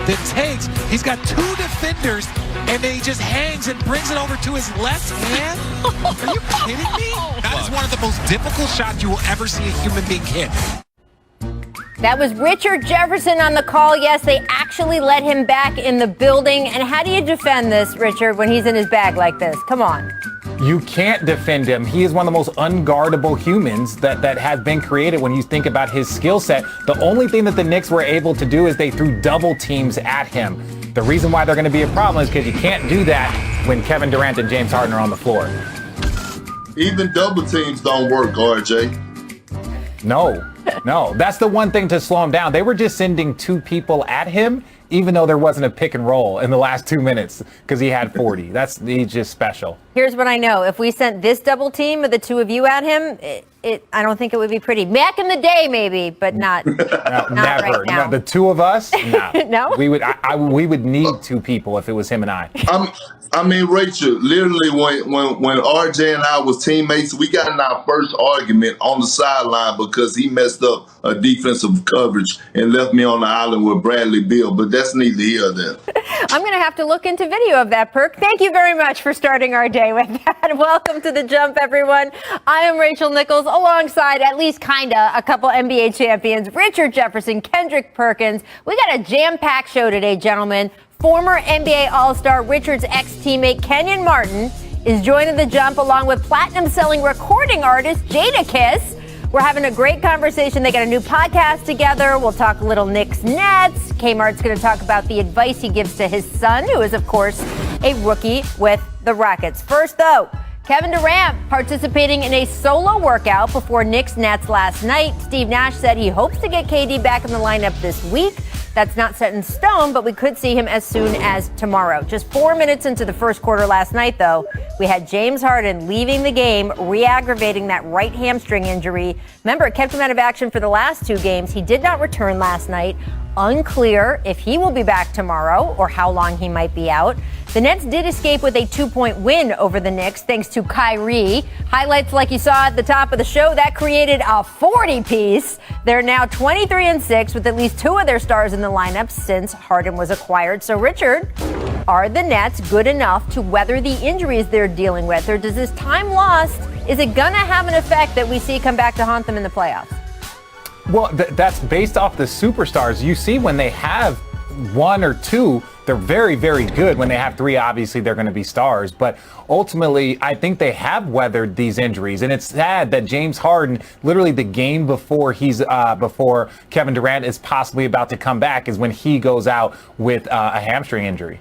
then takes. He's got two defenders, and then he just hangs and brings it over to his left hand. Are you kidding me? That is one of the most difficult shots you will ever see a human being hit. That was Richard Jefferson on the call. Yes, they actually let him back in the building. And how do you defend this, Richard, when he's in his bag like this? Come on. You can't defend him. He is one of the most unguardable humans that has been created when you think about his skill set. The only thing that the Knicks were able to do is they threw double teams at him. The reason why they're going to be a problem is because you can't do that when Kevin Durant and James Harden are on the floor. Even double teams don't work, RJ. No, that's the one thing to slow him down. They were just sending two people at him, even though there wasn't a pick and roll in the last 2 minutes because he had 40. He's just special. Here's what I know. If we sent this double team of the two of you at him, I don't think it would be pretty. Back in the day, maybe, but not, no, not never. right now. No, the two of us, no. No? We would need two people if it was him and I. Rachel, literally when RJ and I was teammates, we got in our first argument on the sideline because he messed up a defensive coverage and left me on the island with Bradley Beal, but that's neither here nor there. I'm going to have to look into video of that, Perk. Thank you very much for starting our day with that. Welcome to The Jump, everyone. I am Rachel Nichols, alongside at least kinda a couple NBA champions, Richard Jefferson, Kendrick Perkins. We got a jam-packed show today, gentlemen. Former NBA All-Star Richard's ex-teammate Kenyon Martin is joining The Jump along with platinum-selling recording artist Jadakiss. We're having a great conversation. They got a new podcast together. We'll talk a little Knicks Nets. Kmart's going to talk about the advice he gives to his son, who is, of course, a rookie with the Rockets. First, though, Kevin Durant participating in a solo workout before Knicks Nets last night. Steve Nash said he hopes to get KD back in the lineup this week. That's not set in stone, but we could see him as soon as tomorrow. Just 4 minutes into the first quarter last night, though, we had James Harden leaving the game, re-aggravating that right hamstring injury. Remember, it kept him out of action for the last two games. He did not return last night. Unclear if he will be back tomorrow or how long he might be out. The Nets did escape with a 2-point win over the Knicks thanks to Kyrie. Highlights like you saw at the top of the show, that created a 40-piece. They're now 23-6 with at least two of their stars in the lineup since Harden was acquired. So, Richard, are the Nets good enough to weather the injuries they're dealing with? Or does this time lost, is it going to have an effect that we see come back to haunt them in the playoffs? Well, that's based off the superstars. You see when they have one or two, they're very, very good. When they have three, obviously they're going to be stars. But ultimately, I think they have weathered these injuries. And it's sad that James Harden, literally the game before before Kevin Durant is possibly about to come back, is when he goes out with a hamstring injury.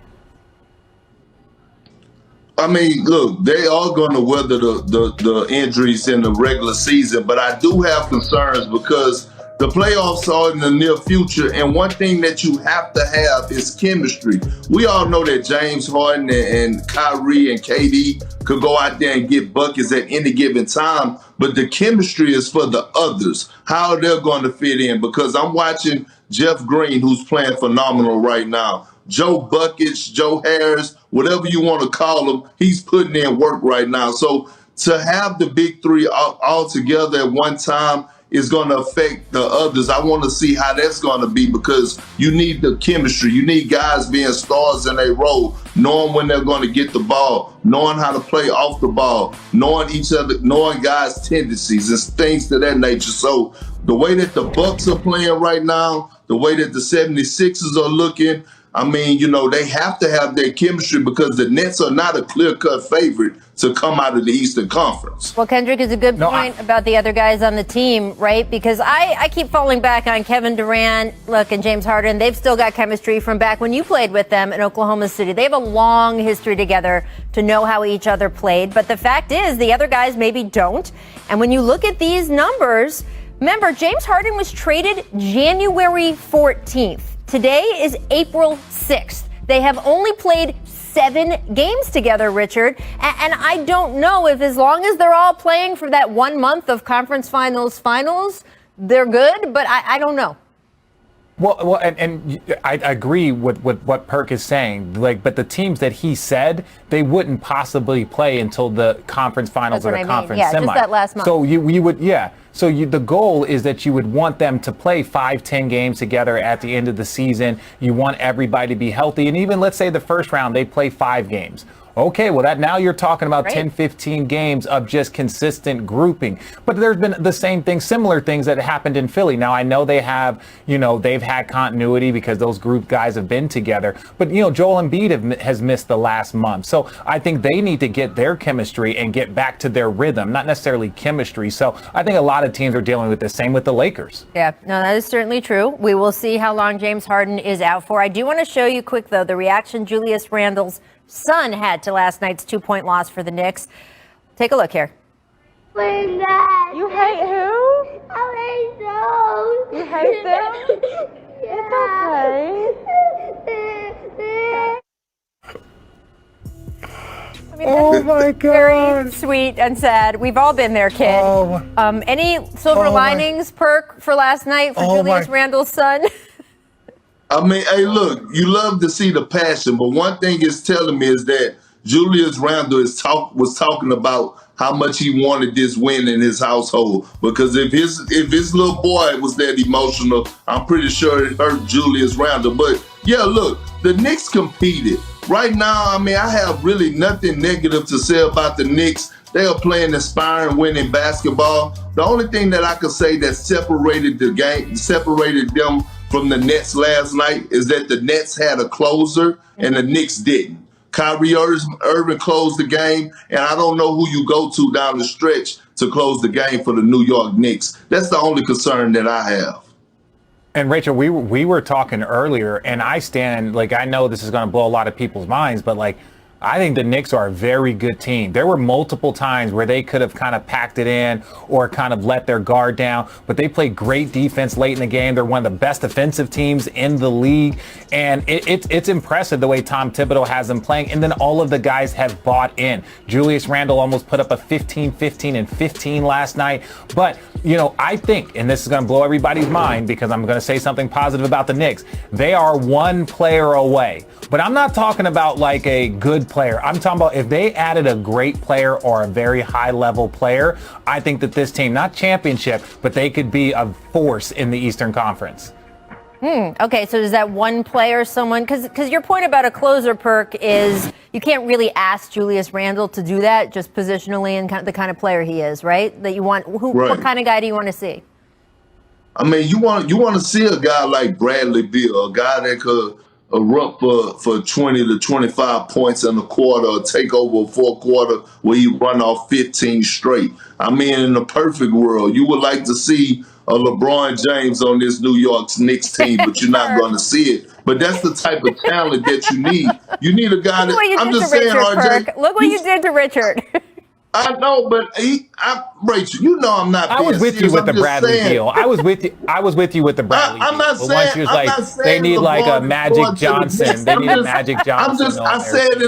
Look, they are going to weather the injuries in the regular season, but I do have concerns because the playoffs are in the near future, and one thing that you have to have is chemistry. We all know that James Harden and Kyrie and KD could go out there and get buckets at any given time, but the chemistry is for the others, how they're going to fit in, because I'm watching Jeff Green, who's playing phenomenal right now. Joe Buckets, Joe Harris, whatever you want to call him, he's putting in work right now. So to have the big three all together at one time is going to affect the others. I want to see how that's going to be because you need the chemistry. You need guys being stars in their role, knowing when they're going to get the ball, knowing how to play off the ball, knowing each other, knowing guys' tendencies and things to that nature. So the way that the Bucks are playing right now, the way that the 76ers are looking, they have to have their chemistry because the Nets are not a clear-cut favorite to come out of the Eastern Conference. Well, Kendrick is a good point about the other guys on the team, right? Because I keep falling back on Kevin Durant, and James Harden. They've still got chemistry from back when you played with them in Oklahoma City. They have a long history together to know how each other played. But the fact is, the other guys maybe don't. And when you look at these numbers, remember, James Harden was traded January 14th. Today is April 6th. They have only played 7 games together, Richard. And I don't know if as long as they're all playing for that 1 month of conference finals, they're good, but I don't know. Well, and I agree with what Perk is saying. But the teams that he said they wouldn't possibly play until the conference finals or the conference semi. Just that last month. So you would, yeah. So the goal is that you would want them to play 5-10 games together at the end of the season. You want everybody to be healthy, and even let's say the first round they play 5 games. Okay, well, now you're talking about 10, 15 games of just consistent grouping. But there's been the same thing, similar things that happened in Philly. Now, I know they have, they've had continuity because those group guys have been together. But, Joel Embiid has missed the last month. So I think they need to get their chemistry and get back to their rhythm, not necessarily chemistry. So I think a lot of teams are dealing with the same with the Lakers. Yeah, no, that is certainly true. We will see how long James Harden is out for. I do want to show you quick, though, the reaction Julius Randle's son had to last night's 2-point loss for the Knicks. Take a look here. Bring that. You hate who? I hate those. You hate them? Yeah. Oh my God. Very sweet and sad. We've all been there, kid. Any silver linings, Perk, for last night for Julius Randle's son? I mean, hey, look, you love to see the passion, but one thing it's telling me is that Julius Randle was talking about how much he wanted this win in his household. Because if his little boy was that emotional, I'm pretty sure it hurt Julius Randle. But yeah, look, the Knicks competed. Right now, I mean, I have really nothing negative to say about the Knicks. They are playing inspiring, winning basketball. The only thing that I could say that separated them from the Nets last night is that the Nets had a closer and the Knicks didn't. Kyrie Irving closed the game, and I don't know who you go to down the stretch to close the game for the New York Knicks. That's the only concern that I have. And Rachel, we were talking earlier, and I know this is going to blow a lot of people's minds, but I think the Knicks are a very good team. There were multiple times where they could have kind of packed it in or kind of let their guard down, but they played great defense late in the game. They're one of the best offensive teams in the league, and it's impressive the way Tom Thibodeau has them playing, and then all of the guys have bought in. Julius Randle almost put up a 15, 15, and 15 last night, but I think, and this is going to blow everybody's mind because I'm going to say something positive about the Knicks, they are one player away. But I'm not talking about like a good player. I'm talking about if they added a great player or a very high level player, I think that this team, not championship, but they could be a force in the Eastern Conference. Okay, so is that one player someone, because your point about a closer, Perk, is you can't really ask Julius Randle to do that just positionally and the kind of player he is, right? That you want, what kind of guy do you want to see? I mean, you want to see a guy like Bradley Beal, a guy that could erupt for 20 to 25 points in a quarter or take over a fourth quarter where he run off 15 straight. I mean, in the perfect world, you would like to see a LeBron James on this New York Knicks team, but you're not going to see it. But that's the type of talent that you need. You need a guy that, I'm just saying, RJ. Look what you did to Richard. I know, but Rachel, you know I'm not. I was with you with the Bradley deal. I was with you with the Bradley deal. I'm not saying. Once she was like, they need like a Magic Johnson. They need a Magic Johnson. I said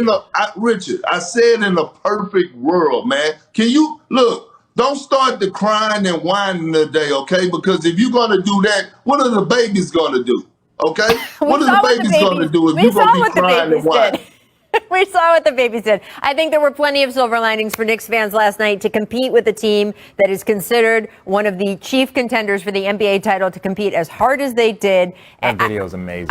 Richard. I said in a perfect world, man. Can you look? Don't start the crying and whining today, okay? Because if you're gonna do that, what are the babies gonna do? Okay? What are the babies gonna do if you're gonna be crying and whining? We saw what the babies did. I think there were plenty of silver linings for Knicks fans last night to compete with a team that is considered one of the chief contenders for the NBA title, to compete as hard as they did. That video is amazing.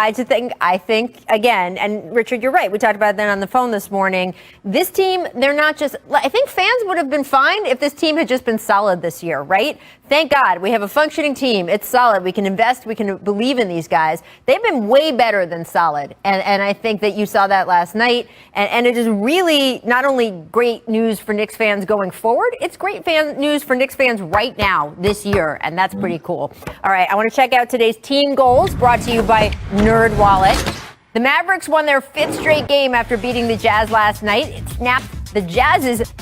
I think, again, and Richard, you're right. We talked about that on the phone this morning. This team, they're not just, I think fans would have been fine if this team had just been solid this year, right? Thank God we have a functioning team. It's solid. We can invest. We can believe in these guys. They've been way better than solid. And I think that you saw that last night. And it is really not only great news for Knicks fans going forward, it's great news for Knicks fans right now this year. And that's pretty cool. All right, I want to check out today's team goals brought to you by NerdWallet. The Mavericks won their 5th straight game after beating the Jazz last night. It snapped the Jazz's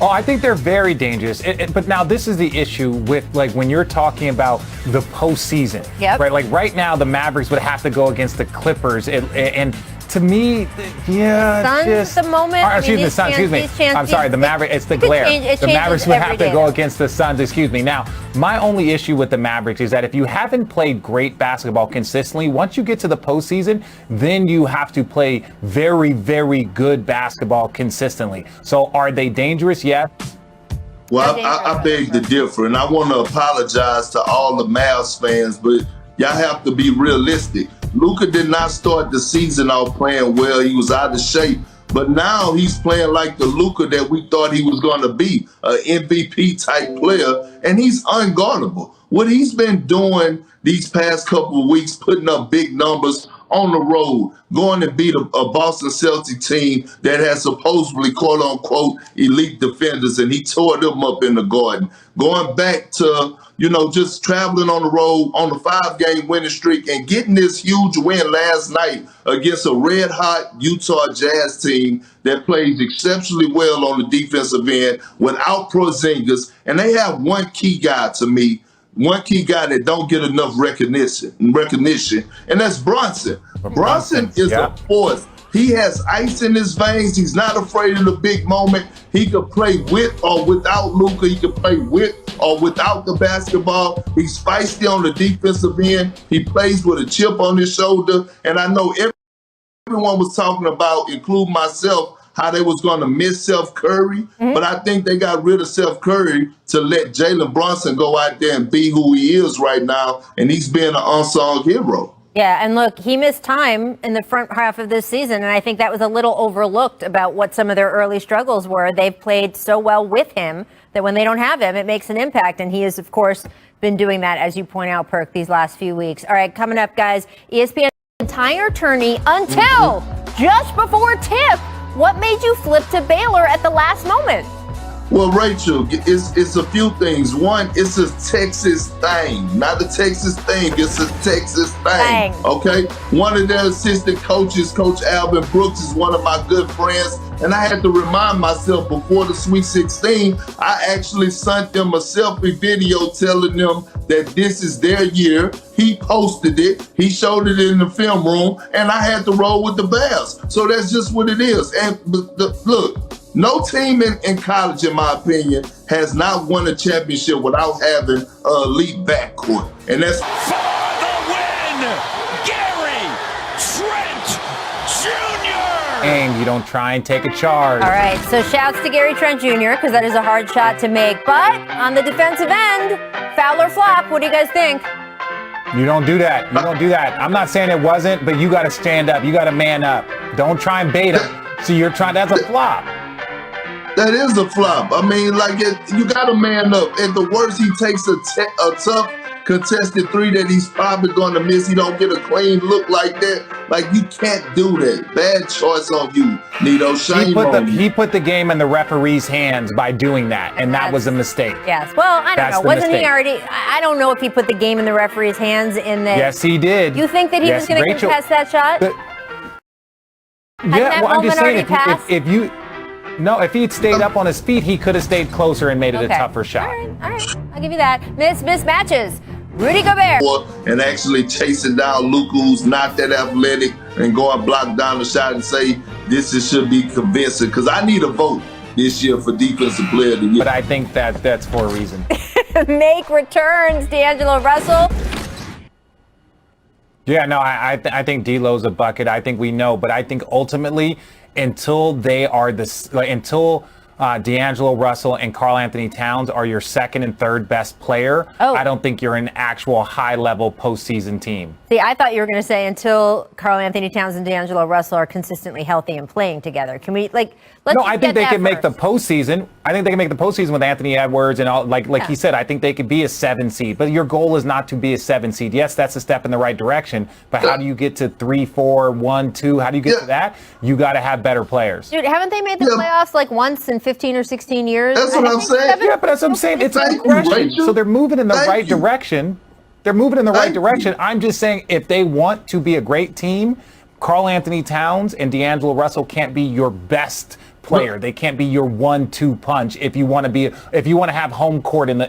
Oh, I think they're very dangerous. But now this is the issue with, like, when you're talking about the postseason, right? Like right now, the Mavericks would have to go against the Clippers, and to me, yeah, Suns just at the moment. Or, excuse me, the Suns. Excuse me. I'm sorry, the Mavericks. It's the glare. The Mavericks would have to go against the Suns. Excuse me. Now, my only issue with the Mavericks is that if you haven't played great basketball consistently, once you get to the postseason, then you have to play very, very good basketball consistently. So, are they dangerous? Yeah. Well, I beg to differ, and I want to apologize to all the Mavs fans, but y'all have to be realistic. Luka did not start the season off playing well. He was out of shape. But now he's playing like the Luka that we thought he was going to be, an MVP type player, and he's unguardable. What he's been doing these past couple of weeks, putting up big numbers on the road, going to beat a Boston Celtics team that has supposedly, quote unquote, elite defenders, and he tore them up in the Garden. Going back to, just traveling on the road on the 5-game winning streak and getting this huge win last night against a red-hot Utah Jazz team that plays exceptionally well on the defensive end without Porzingis. And they have one key guy to me, one key guy that don't get enough recognition, and that's Brunson. Brunson is a force. He has ice in his veins. He's not afraid of the big moment. He could play with or without Luka. He could play with or without the basketball. He's feisty on the defensive end. He plays with a chip on his shoulder. And I know everyone was talking about, including myself, how they was going to miss Seth Curry. But I think they got rid of Seth Curry to let Jalen Brunson go out there and be who he is right now. And he's being an unsung hero. Yeah, and look, he missed time in the front half of this season, and I think that was a little overlooked about what some of their early struggles were. They've played so well with him that when they don't have him, it makes an impact, and he has, of course, been doing that, as you point out, Perk, these last few weeks. All right, coming up, guys, ESPN entire tourney until just before tip. What made you flip to Baylor at the last moment? Well, Rachel, it's a few things. One, it's a Texas thing, not a Texas thing. It's a Texas thing. Okay. One of their assistant coaches, Coach Alvin Brooks, is one of my good friends. And I had to remind myself before the Sweet 16, I actually sent them a selfie video telling them that this is their year. He posted it. He showed it in the film room, and I had to roll with the Bears. So that's just what it is. And look, no team in college, in my opinion, has not won a championship without having an elite backcourt. And that's for the win, Gary Trent Jr. And you don't try and take a charge. All right, so shouts to Gary Trent Jr., because that is a hard shot to make. But on the defensive end, foul or flop, what do you guys think? You don't do that. You don't do that. I'm not saying it wasn't, but you got to stand up. You got to man up. Don't try and bait him. So you're trying, that's a flop. That is a flop. I mean, you got to man up. At the worst, he takes a tough contested three that he's probably going to miss. He don't get a clean look like that. Like, you can't do that. Bad choice on you, Nito. Shame on you. He put the game in the referee's hands by doing that, and that was a mistake. Yes. Well, I don't know. Wasn't he already? I don't know if he put the game in the referee's hands in that. Yes, he did. You think that he was going to contest that shot? I'm just saying, if he'd stayed up on his feet, he could have stayed closer and made it a tougher shot. All right. I'll give you that. Mismatches. Rudy Gobert. And actually chasing down Luka, who's not that athletic, and go and block down the shot and say, should be convincing. Because I need a vote this year for Defensive Player of the Year. But I think that's for a reason. Make returns, D'Angelo Russell. Yeah, no, I think D'Lo's a bucket. I think we know. But I think ultimately, until D'Angelo Russell and Karl Anthony Towns are your second and third best player, I don't think you're an actual high-level postseason team. See, I thought you were going to say until Karl Anthony Towns and D'Angelo Russell are consistently healthy and playing together. Can we, let's No, I think they can make the postseason. I think they can make the postseason with Anthony Edwards and all. Like he said, I think they could be a 7 seed. But your goal is not to be a 7 seed. Yes, that's a step in the right direction. But how do you get to 3, 4, 1, 2? How do you get to that? You got to have better players. Dude, haven't they made the playoffs once in 15 or 16 years? That's what I'm saying. Yeah, but that's what I'm saying. It's a progression. So they're moving in the right direction. They're moving in the right direction. I'm just saying, if they want to be a great team, Karl Anthony Towns and D'Angelo Russell can't be your best player. They can't be your 1-2 punch if you want to have home court in the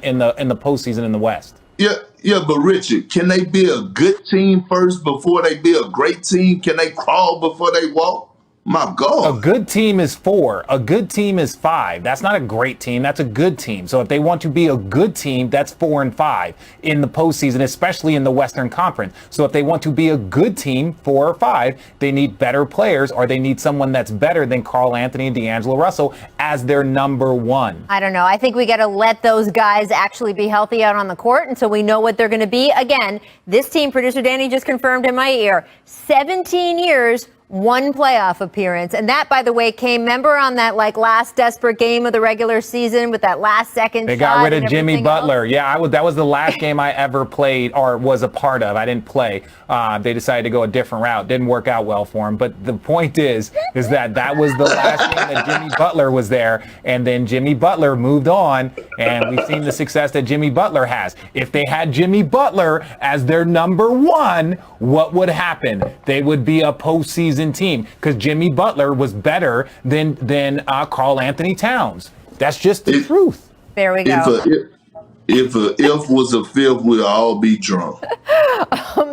postseason in the West. Yeah, but Richard, can they be a good team first before they be a great team? Can they crawl before they walk? My God. A good team is 4. A good team is 5. That's not a great team. That's a good team. So if they want to be a good team, that's 4 and 5 in the postseason, especially in the Western Conference. So if they want to be a good team, 4 or 5, they need better players, or they need someone that's better than Karl Anthony and D'Angelo Russell as their number 1. I don't know. I think we got to let those guys actually be healthy out on the court until we know what they're going to be. Again, this team, producer Danny just confirmed in my ear, 17 years, 1 playoff appearance. And that, by the way, remember on that last desperate game of the regular season with that last second They shot got rid of Jimmy Butler. Else? Yeah, that was the last game I ever played or was a part of. I didn't play. They decided to go a different route. Didn't work out well for him. But the point is that was the last game that Jimmy Butler was there. And then Jimmy Butler moved on, and we've seen the success that Jimmy Butler has. If they had Jimmy Butler as their number 1, what would happen? They would be a postseason team because Jimmy Butler was better than Karl Anthony Towns. That's just the truth. There we go. If a if was a fifth, we'll all be drunk.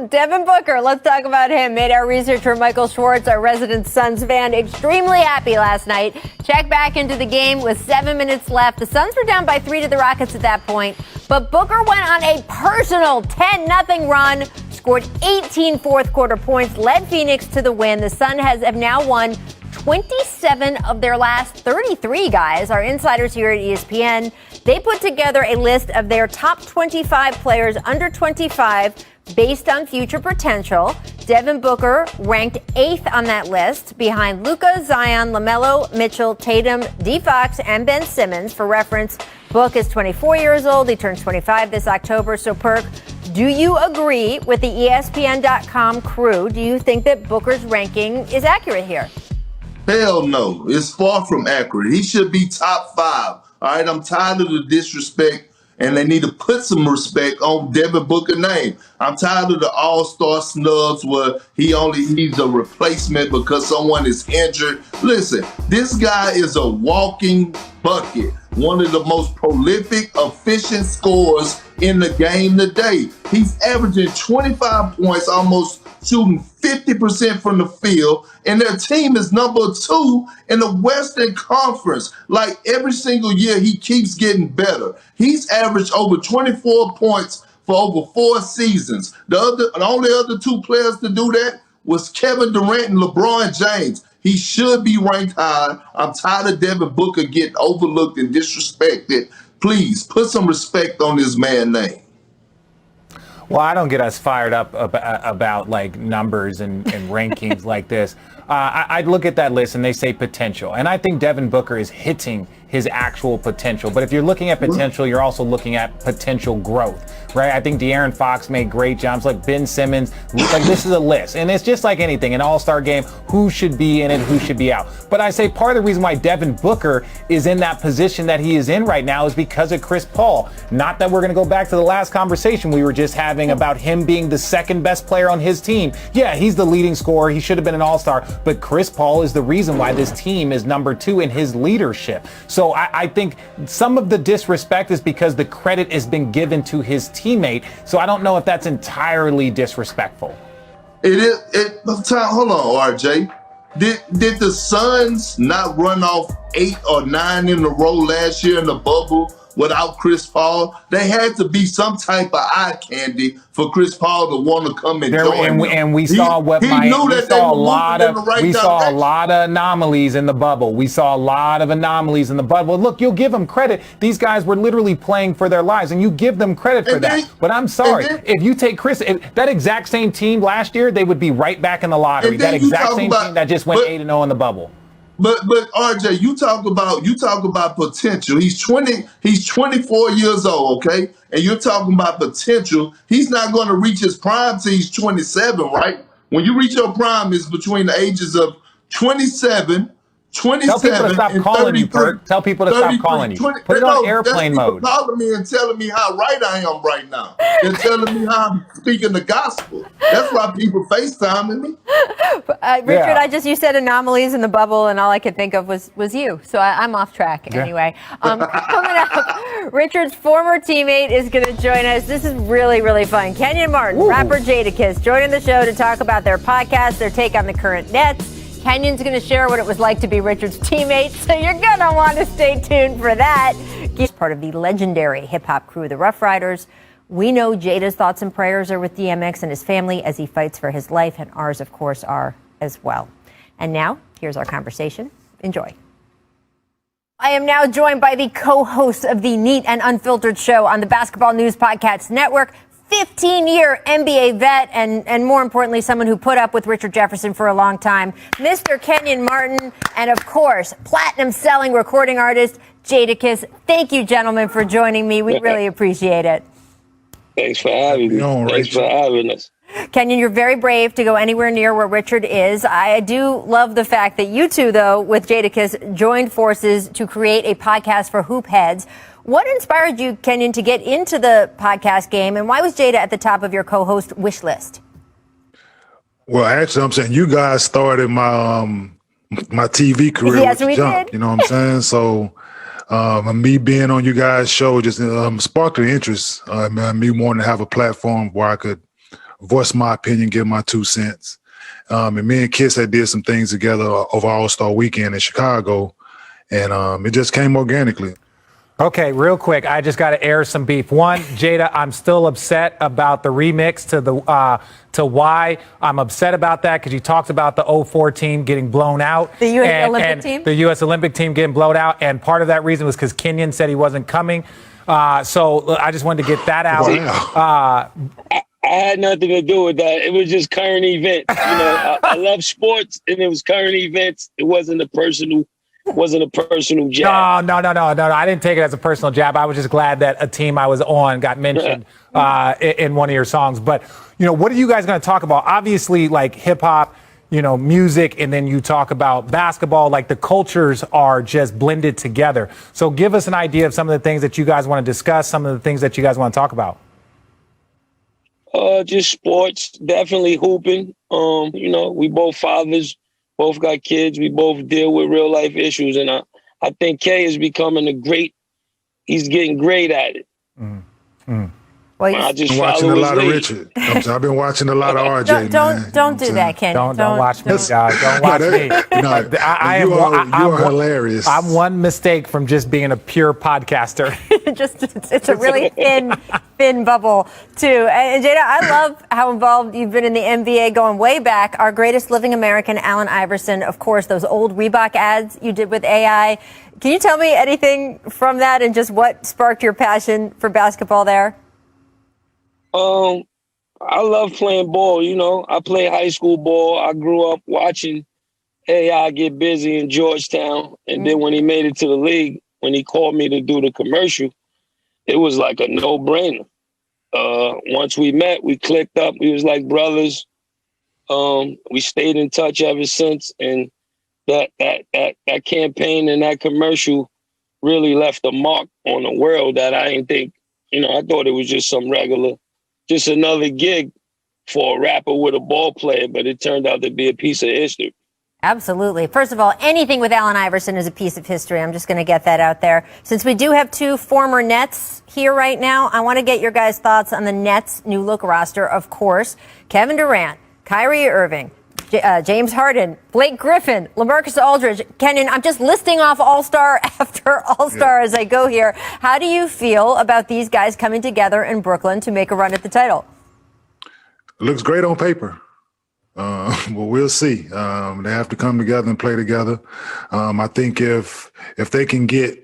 Devin Booker, let's talk about him. Made our researcher Michael Schwartz, our resident Suns fan, extremely happy last night. Check back into the game with 7 minutes left. The Suns were down by 3 to the Rockets at that point, but Booker went on a personal 10-0 run, scored 18 fourth quarter points, led Phoenix to the win. The Suns have now won 27 of their last 33, guys. Our insiders here at ESPN, they put together a list of their top 25 players under 25 based on future potential. Devin Booker ranked 8th on that list behind Luka, Zion, LaMelo, Mitchell, Tatum, D. Fox, and Ben Simmons. For reference, Book is 24 years old. He turns 25 this October. So, Perk, do you agree with the ESPN.com crew? Do you think that Booker's ranking is accurate here? Hell no. It's far from accurate. He should be top 5. All right, I'm tired of the disrespect, and they need to put some respect on Devin Booker's name. I'm tired of the all-star snubs where he's a replacement because someone is injured. Listen, this guy is a walking bucket. One of the most prolific, efficient scorers in the game today. He's averaging 25 points, almost shooting 50% from the field, and their team is number 2 in the Western Conference. Like every single year, he keeps getting better. He's averaged over 24 points for over 4 seasons. The only other 2 players to do that was Kevin Durant and LeBron James. He should be ranked high. I'm tired of Devin Booker getting overlooked and disrespected. Please put some respect on this man's name. Well, I don't get us fired up about like numbers and rankings like this. I'd look at that list and they say potential. And I think Devin Booker is hitting his actual potential. But if you're looking at potential, you're also looking at potential growth, right? I think De'Aaron Fox made great jumps, like Ben Simmons. Like, this is a list. And it's just like anything, an all-star game, who should be in it, who should be out. But I say part of the reason why Devin Booker is in that position that he is in right now is because of Chris Paul. Not that we're going to go back to the last conversation we were just having about him being the second best player on his team. Yeah, he's the leading scorer. He should have been an all-star. But Chris Paul is the reason why this team is number 2 in his leadership. So I think some of the disrespect is because the credit has been given to his teammate. So I don't know if that's entirely disrespectful. It is. Hold on, RJ. Did the Suns not run off 8 or 9 in a row last year in the bubble without Chris Paul? They had to be some type of eye candy for Chris Paul to want to come and join. And we saw a lot of anomalies in the bubble. We saw a lot of anomalies in the bubble. Look, you'll give them credit. These guys were literally playing for their lives, and you give them credit for that. But I'm sorry, if you take that exact same team last year, they would be right back in the lottery. That exact same team that just went 8-0 in the bubble. But RJ, you talk about potential. He's 24 years old, okay? And you're talking about potential. He's not going to reach his prime till he's 27, right? When you reach your prime, it's between the ages of 27 Tell people to 27 stop and calling you, 33. Perk. Tell people to stop calling you. Put it on airplane that's people mode. calling me and telling me how right I am right now. They're telling me how I'm speaking the gospel. That's why people FaceTiming me. Richard, you said anomalies in the bubble, and all I could think of was you. So I'm off track anyway. Coming up, Richard's former teammate is going to join us. This is really, really fun. Kenyon Martin, rapper Jadakiss, joining the show to talk about their podcast, their take on the current Nets. Kenyon's going to share what it was like to be Richard's teammate, so you're going to want to stay tuned for that. He's part of the legendary hip-hop crew, the Rough Riders. We know Jada's thoughts and prayers are with DMX and his family as he fights for his life, and ours, of course, are as well. And now, here's our conversation. Enjoy. I am now joined by the co-host of the Neat and Unfiltered show on the Basketball News Podcast Network, 15-year NBA vet, and more importantly, someone who put up with Richard Jefferson for a long time, Mr. Kenyon Martin, and of course, platinum-selling recording artist Jadakiss. Thank you, gentlemen, for joining me. We really appreciate it. Thanks for having me. Thanks for having us. Kenyon, you're very brave to go anywhere near where Richard is. I do love the fact that you two, though, with Jadakiss, joined forces to create a podcast for hoop heads. What inspired you, Kenyon, to get into the podcast game, and why was Jada at the top of your co-host wish list? Well, actually, I'm saying you guys started my my TV career. Yes, with we Jump, did. You know what I'm saying? So me being on you guys' show just sparked the interest. Me wanting to have a platform where I could voice my opinion, give my 2 cents. And me and Kiss had did some things together over All-Star Weekend in Chicago, and it just came organically. Okay, real quick, I just got to air some beef. One, Jada, I'm still upset about the remix to Why. I'm upset about that because you talked about the 04 team getting blown out. The U.S. Olympic team? The U.S. Olympic team getting blown out, and part of that reason was because Kenyon said he wasn't coming. So I just wanted to get that out. Wow. I had nothing to do with that. It was just current events. You know, I love sports, and it was current events. It wasn't a personal jab. No. I didn't take it as a personal jab. I was just glad that a team I was on got mentioned in one of your songs. But, what are you guys going to talk about? Obviously, like hip hop, music, and then you talk about basketball. Like the cultures are just blended together. So give us an idea of some of the things that you guys want to discuss, some of the things that you guys want to talk about. Just sports, definitely hooping. We both fathers, both got kids. We both deal with real life issues, and I think K is becoming he's getting great at it. Well, I just I've been watching a lot of lead. Richard. I've been watching a lot of RJ. Don't do that, Kenyon. Don't watch me, guys. Don't watch me. You are hilarious. I'm one mistake from just being a pure podcaster. It's a really thin bubble, too. And Jada, I love how involved you've been in the NBA going way back. Our greatest living American, Allen Iverson, of course, those old Reebok ads you did with AI. Can you tell me anything from that and just what sparked your passion for basketball there? I love playing ball. I played high school ball. I grew up watching AI get busy in Georgetown. And then when he made it to the league, when he called me to do the commercial, it was like a no-brainer. Once we met, we clicked up. We was like brothers. We stayed in touch ever since. And that campaign and that commercial really left a mark on the world that I didn't think, I thought it was just just another gig for a rapper with a ball player, but it turned out to be a piece of history. Absolutely. First of all, anything with Allen Iverson is a piece of history. I'm just going to get that out there. Since we do have 2 former Nets here right now, I want to get your guys' thoughts on the Nets' new look roster. Of course, Kevin Durant, Kyrie Irving, James Harden, Blake Griffin, LaMarcus Aldridge. Kenyon, I'm just listing off all-star after all-star as I go here. How do you feel about these guys coming together in Brooklyn to make a run at the title? It looks great on paper. But we'll see. They have to come together and play together. I think if they can get